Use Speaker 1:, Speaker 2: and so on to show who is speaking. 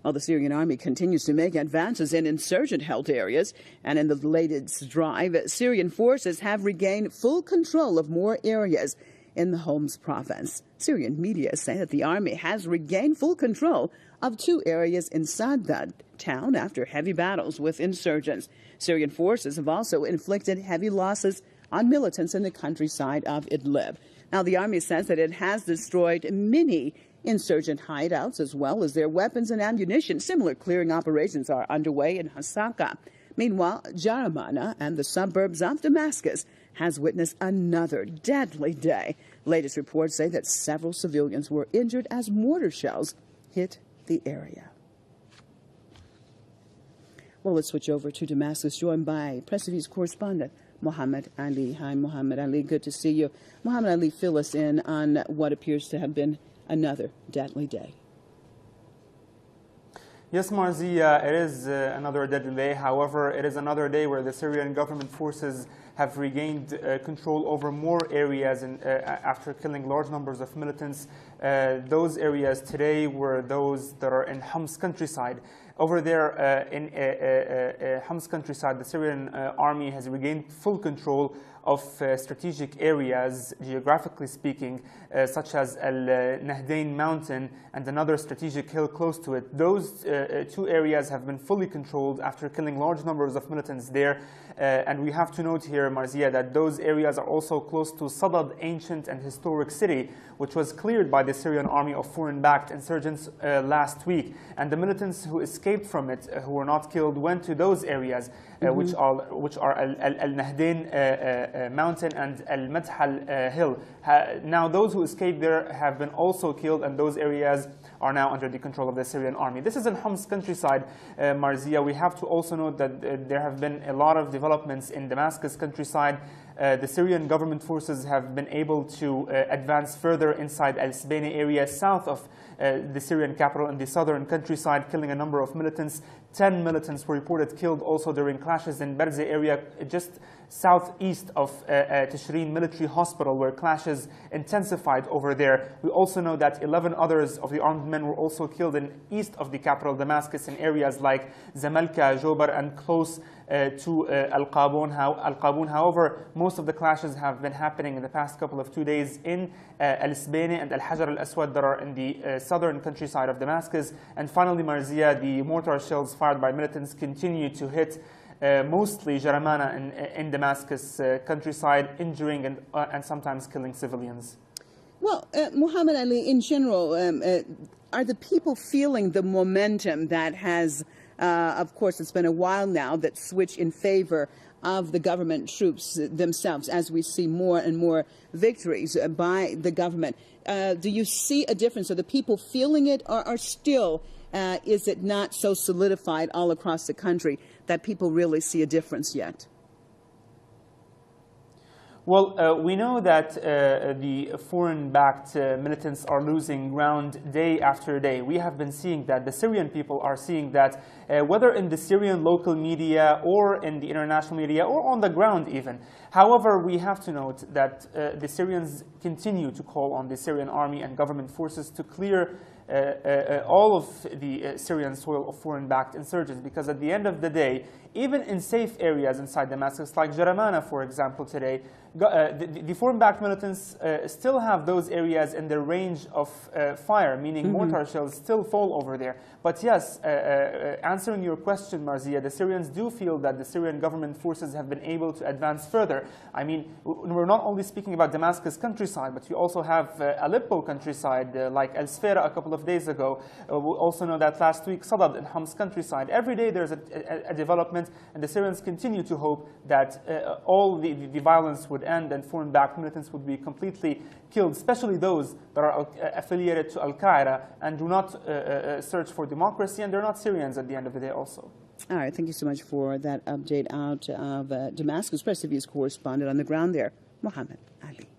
Speaker 1: While the Syrian army continues to make advances in insurgent-held areas, and in the latest drive, Syrian forces have regained full control of more areas in the Homs province. Syrian media say that the army has regained full control of 2 areas in Sadad town after heavy battles with insurgents. Syrian forces have also inflicted heavy losses on militants in the countryside of Idlib. Now, the army says that it has destroyed many insurgent hideouts as well as their weapons and ammunition. Similar clearing operations are underway in Hasakah. Meanwhile, Jaramana and the suburbs of Damascus has witnessed another deadly day. Latest reports say that several civilians were injured as mortar shells hit the area. Well, let's switch over to Damascus, joined by Press TV's correspondent, Mohammed Ali. Hi, Mohammed Ali. Good to see you. Mohammed Ali, fill us in on what appears to have been another deadly day.
Speaker 2: Yes, Marzia, it is another deadly day. However, it is another day where the Syrian government forces have regained control over more areas after killing large numbers of militants. Those areas today were those that are in Homs countryside. Over there in Homs countryside, the Syrian army has regained full control of strategic areas, geographically speaking, such as Al-Nahdain mountain and another strategic hill close to it. Those 2 areas have been fully controlled after killing large numbers of militants there. And we have to note here, Marzia, that those areas are also close to Sadad, ancient and historic city, which was cleared by the Syrian army of foreign-backed insurgents last week. And the militants who escaped from it, who were not killed, went to those areas, which are Al-Nahdain mountain and Al-Madhal hill. Now, those who escaped there have been also killed, and those areas are now under the control of the Syrian army. This is in Homs countryside, Marzia. We have to also note that there have been a lot of developments in Damascus countryside. The Syrian government forces have been able to advance further inside Al-Sbaini area, south of the Syrian capital in the southern countryside, killing a number of militants. 10 militants were reported killed also during clashes in Berze area, just southeast of Tishreen military hospital, where clashes intensified over there. We also know that 11 others of the armed men were also killed in east of the capital Damascus in areas like Zamalka, Jobar, and close to Al-Qabun. However, most of the clashes have been happening in the past couple of 2 days in Al-Sbaini and Al-Hajar al-Aswad that are in the southern countryside of Damascus. And finally, Marzia, the mortar shells fired by militants continue to hit mostly Jaramana in Damascus countryside, injuring and sometimes killing civilians.
Speaker 1: Well, Mohammed Ali, in general, are the people feeling the momentum that has, of course, it's been a while now, that switch in favor of the government troops themselves, as we see more and more victories by the government? Do you see a difference? Are the people feeling it, or are still, is it not so solidified all across the country that people really see a difference yet?
Speaker 2: Well, we know that the foreign-backed militants are losing ground day after day. We have been seeing that. The Syrian people are seeing that, whether in the Syrian local media or in the international media or on the ground even. However, we have to note that the Syrians continue to call on the Syrian army and government forces to clear all of the Syrian soil of foreign-backed insurgents, because at the end of the day, even in safe areas inside Damascus, like Jaramana, for example, today, the foreign-backed militants still have those areas in their range of fire, meaning mortar shells still fall over there. But yes, answering your question, Marzia, the Syrians do feel that the Syrian government forces have been able to advance further. I mean, we're not only speaking about Damascus countryside, but you also have Aleppo countryside, like El Sfera a couple of days ago. We also know that last week, Sadad in Homs countryside. Every day there's a development, and the Syrians continue to hope that all the violence would end and foreign-backed militants would be completely killed, especially those that are affiliated to Al-Qaeda and do not search for democracy, and they're not Syrians at the end of the day also.
Speaker 1: All right, thank you so much for that update out of Damascus. Press TV's correspondent on the ground there, Mohammed Ali.